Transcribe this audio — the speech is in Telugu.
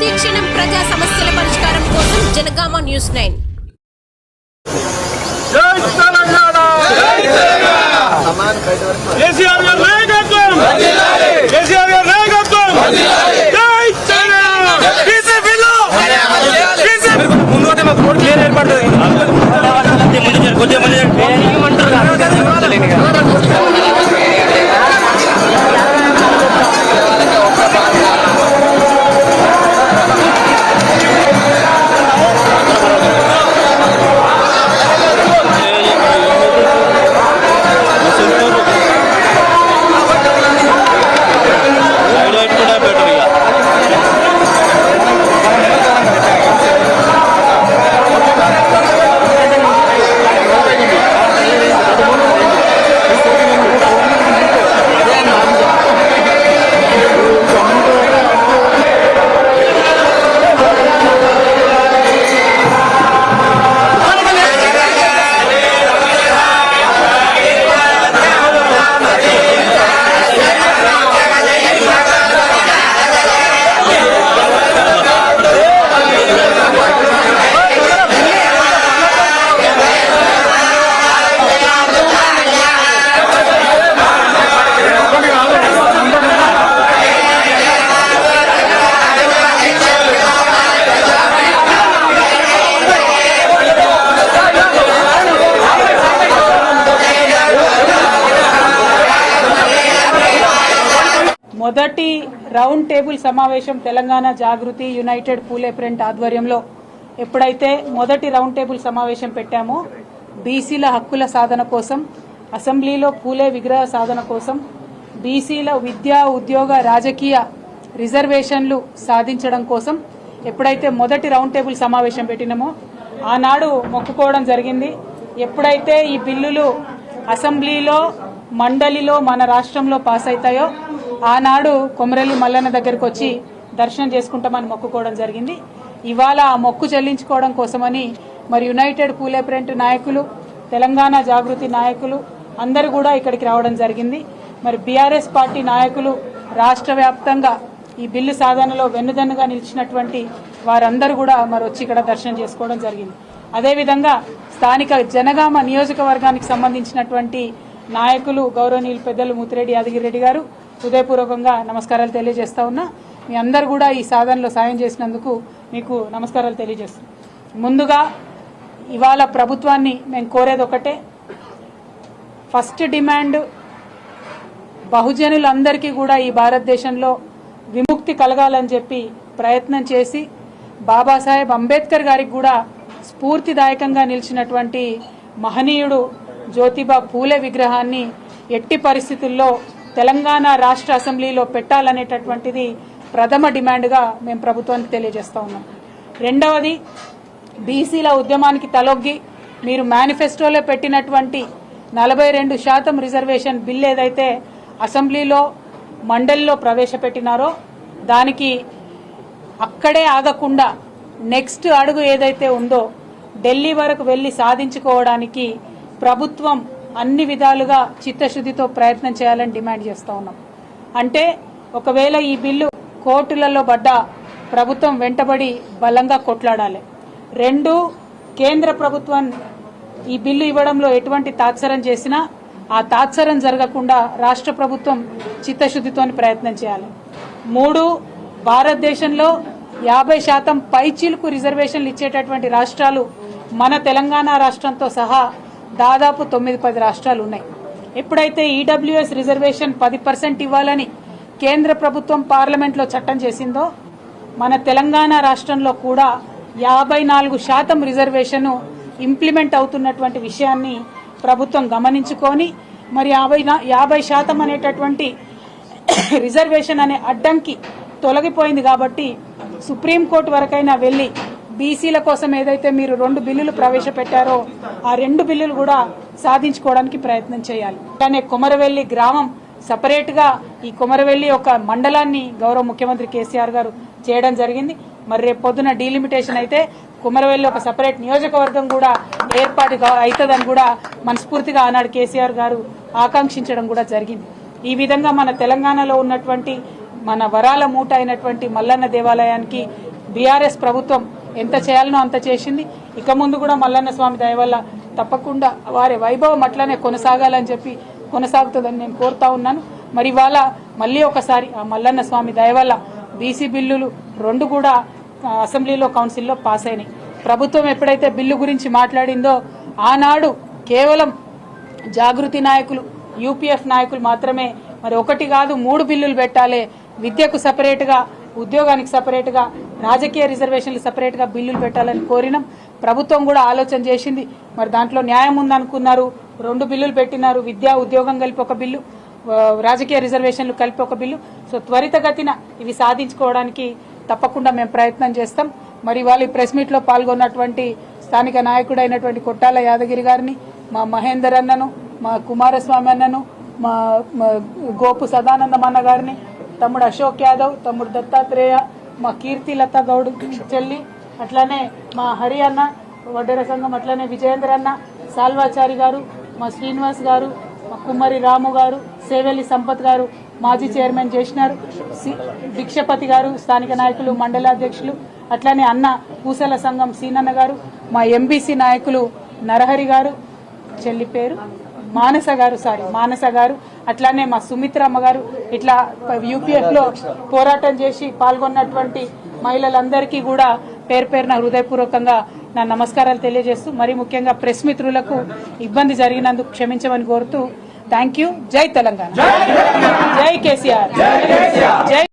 ప్రతిక్షణం ప్రజా సమస్యల పరిష్కారం కోసం జనగామ న్యూస్ 9. మొదటి రౌండ్ టేబుల్ సమావేశం తెలంగాణ జాగృతి యునైటెడ్ పూలే ప్రింట్ ఆధ్వర్యంలో ఎప్పుడైతే మొదటి రౌండ్ టేబుల్ సమావేశం పెట్టామో బీసీల హక్కుల సాధన కోసం, అసెంబ్లీలో పూలే విగ్రహ సాధన కోసం, బీసీల విద్యా ఉద్యోగ రాజకీయ రిజర్వేషన్లు సాధించడం కోసం ఎప్పుడైతే మొదటి రౌండ్ టేబుల్ సమావేశం పెట్టినామో ఆనాడు మొక్కుకోవడం జరిగింది. ఎప్పుడైతే ఈ బిల్లులు అసెంబ్లీలో మండలిలో మన రాష్ట్రంలో పాస్ అవుతాయో ఆనాడు కొమరెల్లి మల్లన్న దగ్గరికి వచ్చి దర్శనం చేసుకుంటామని మొక్కుకోవడం జరిగింది. ఇవాళ ఆ మొక్కు చెల్లించుకోవడం కోసమని మరి యునైటెడ్ పూలే ప్రింట్ నాయకులు, తెలంగాణ జాగృతి నాయకులు అందరూ కూడా ఇక్కడికి రావడం జరిగింది. మరి బీఆర్ఎస్ పార్టీ నాయకులు రాష్ట్ర వ్యాప్తంగా ఈ బిల్లు సాధనలో వెన్నుదన్నుగా నిలిచినటువంటి వారందరూ కూడా మరి వచ్చి ఇక్కడ దర్శనం చేసుకోవడం జరిగింది. అదేవిధంగా స్థానిక జనగామ నియోజకవర్గానికి సంబంధించినటువంటి నాయకులు గౌరవనీయులు పెద్దలు ముత్తిరెడ్డి యాదగిరెడ్డి గారు హృదయపూర్వకంగా నమస్కారాలు తెలియజేస్తా ఉన్నా. మీ అందరు కూడా ఈ సాధనలో సాయం చేసినందుకు మీకు నమస్కారాలు తెలియజేస్తున్నాం. ముందుగా ఇవాళ ప్రభుత్వాన్ని మేము కోరేది ఒకటే, ఫస్ట్ డిమాండ్ బహుజనులందరికీ కూడా ఈ భారతదేశంలో విముక్తి కలగాలని చెప్పి ప్రయత్నం చేసి బాబాసాహెబ్ అంబేద్కర్ గారికి కూడా స్ఫూర్తిదాయకంగా నిలిచినటువంటి మహనీయుడు జ్యోతిబా పూలే విగ్రహాన్ని ఎట్టి పరిస్థితుల్లో తెలంగాణ రాష్ట్ర అసెంబ్లీలో పెట్టాలనేటటువంటిది ప్రథమ డిమాండ్గా మేము ప్రభుత్వానికి తెలియజేస్తా ఉన్నాం. రెండవది, బీసీల ఉద్యమానికి తలొగ్గి మీరు మేనిఫెస్టోలో పెట్టినటువంటి 42% రిజర్వేషన్ బిల్ ఏదైతే అసెంబ్లీలో మండలిలో ప్రవేశపెట్టినారో దానికి అక్కడే ఆగకుండా నెక్స్ట్ అడుగు ఏదైతే ఉందో ఢిల్లీ వరకు వెళ్లి సాధించుకోవడానికి ప్రభుత్వం అన్ని విధాలుగా చిత్తశుద్ధితో ప్రయత్నం చేయాలని డిమాండ్ చేస్తూ ఉన్నాం. అంటే ఒకవేళ ఈ బిల్లు కోర్టులలో పడ్డా ప్రభుత్వం వెంటబడి బలంగా కొట్లాడాలి. రెండు, కేంద్ర ప్రభుత్వం ఈ బిల్లు ఇవ్వడంలో ఎటువంటి తాత్సరం చేసినా ఆ తాత్సరం జరగకుండా రాష్ట్ర ప్రభుత్వం చిత్తశుద్ధితో ప్రయత్నం చేయాలి. మూడు, భారతదేశంలో 50% పైచీలకు రిజర్వేషన్లు ఇచ్చేటటువంటి రాష్ట్రాలు మన తెలంగాణ రాష్ట్రంతో సహా దాదాపు 9-10 రాష్ట్రాలు ఉన్నాయి. ఎప్పుడైతే ఈడబ్ల్యూఎస్ రిజర్వేషన్ 10% ఇవ్వాలని కేంద్ర ప్రభుత్వం పార్లమెంట్లో చట్టం చేసిందో మన తెలంగాణ రాష్ట్రంలో కూడా 54% రిజర్వేషన్ ఇంప్లిమెంట్ అవుతున్నటువంటి విషయాన్ని ప్రభుత్వం గమనించుకొని మరి 50% అనేటటువంటి రిజర్వేషన్ అనే అడ్డంకి తొలగిపోయింది కాబట్టి సుప్రీంకోర్టు వరకైనా వెళ్లి బీసీల కోసం ఏదైతే మీరు 2 బిల్లులు ప్రవేశపెట్టారో ఆ 2 బిల్లులు కూడా సాధించుకోవడానికి ప్రయత్నం చేయాలి. కానీ కొమరవెల్లి గ్రామం సపరేట్ గా ఈ కొమరవెల్లి ఒక మండలాన్ని గౌరవ ముఖ్యమంత్రి కేసీఆర్ గారు చేయడం జరిగింది. మరి రేపు పొద్దున డీలిమిటేషన్ అయితే కొమరవెల్లి ఒక సపరేట్ నియోజకవర్గం కూడా ఏర్పాటు అవుతుందని కూడా మనస్ఫూర్తిగా ఆనాడు కేసీఆర్ గారు ఆకాంక్షించడం కూడా జరిగింది. ఈ విధంగా మన తెలంగాణలో ఉన్నటువంటి మన వరాల మూట అయినటువంటి మల్లన్న దేవాలయానికి బీఆర్ఎస్ ప్రభుత్వం ఎంత చేయాలనో అంత చేసింది. ఇక ముందు కూడా మల్లన్న స్వామి దయ వల్ల తప్పకుండా వారి వైభవం అట్లనే కొనసాగాలని చెప్పి కొనసాగుతుందని నేను కోరుతా ఉన్నాను. మరి ఇవాళ మళ్ళీ ఒకసారి ఆ మల్లన్న స్వామి దయ వల్ల బీసీ బిల్లులు 2 కూడా అసెంబ్లీలో కౌన్సిల్లో పాస్ అయినాయి. ప్రభుత్వం ఎప్పుడైతే బిల్లు గురించి మాట్లాడిందో ఆనాడు కేవలం జాగృతి నాయకులు, యూపీఎఫ్ నాయకులు మాత్రమే మరి 1 కాదు 3 బిల్లులు పెట్టాలి, విద్యకు సపరేట్గా, ఉద్యోగానికి సపరేట్గా, రాజకీయ రిజర్వేషన్లు సపరేట్గా బిల్లులు పెట్టాలని కోరినాం. ప్రభుత్వం కూడా ఆలోచన చేసింది. మరి దాంట్లో న్యాయం ఉందనుకున్నారు, 2 బిల్లులు పెట్టినారు. విద్యా ఉద్యోగం కలిపి 1 బిల్లు, రాజకీయ రిజర్వేషన్లు కలిపి 1 బిల్లు. సో త్వరితగతిన ఇవి సాధించుకోవడానికి తప్పకుండా మేము ప్రయత్నం చేస్తాం. మరి వాళ్ళ ప్రెస్ మీట్లో పాల్గొన్నటువంటి స్థానిక నాయకుడైనటువంటి కొట్టాల యాదగిరి గారిని, మా మహేందర్ అన్నను, మా కుమారస్వామి అన్నను, మా గోపు సదానందం అన్న గారిని, తమ్ముడు అశోక్ యాదవ్, తమ్ముడు దత్తాత్రేయ, మా కీర్తి లతా గౌడ్ చెల్లి, అట్లానే మా హరి అన్న వడ్డెర సంఘం, అట్లానే విజయేంద్ర అన్న, సాల్వాచారి గారు, మా శ్రీనివాస్ గారు, మా కుమ్మరి రాము గారు, సేవెల్లి సంపత్ గారు మాజీ చైర్మన్ చేసినారు, భిక్షపతి గారు స్థానిక నాయకులు మండలాధ్యక్షులు, అట్లానే అన్న పూసల సంఘం సీనన్న గారు, మా ఎంబీసీ నాయకులు నరహరి గారు, చెల్లి పేరు మానస గారు, అట్లానే మా సుమిత్రమ్మ గారు, ఇట్లా యూపీఎఫ్ లో పోరాటం చేసి పాల్గొన్నటువంటి మహిళలందరికీ కూడా పేరు పేరున హృదయపూర్వకంగా నా నమస్కారాలు తెలియజేస్తూ, మరి ముఖ్యంగా ప్రెస్ మిత్రులకు ఇబ్బంది జరిగినందుకు క్షమించమని కోరుతూ థ్యాంక్ యూ. జై తెలంగాణ, జై కేసీఆర్, జై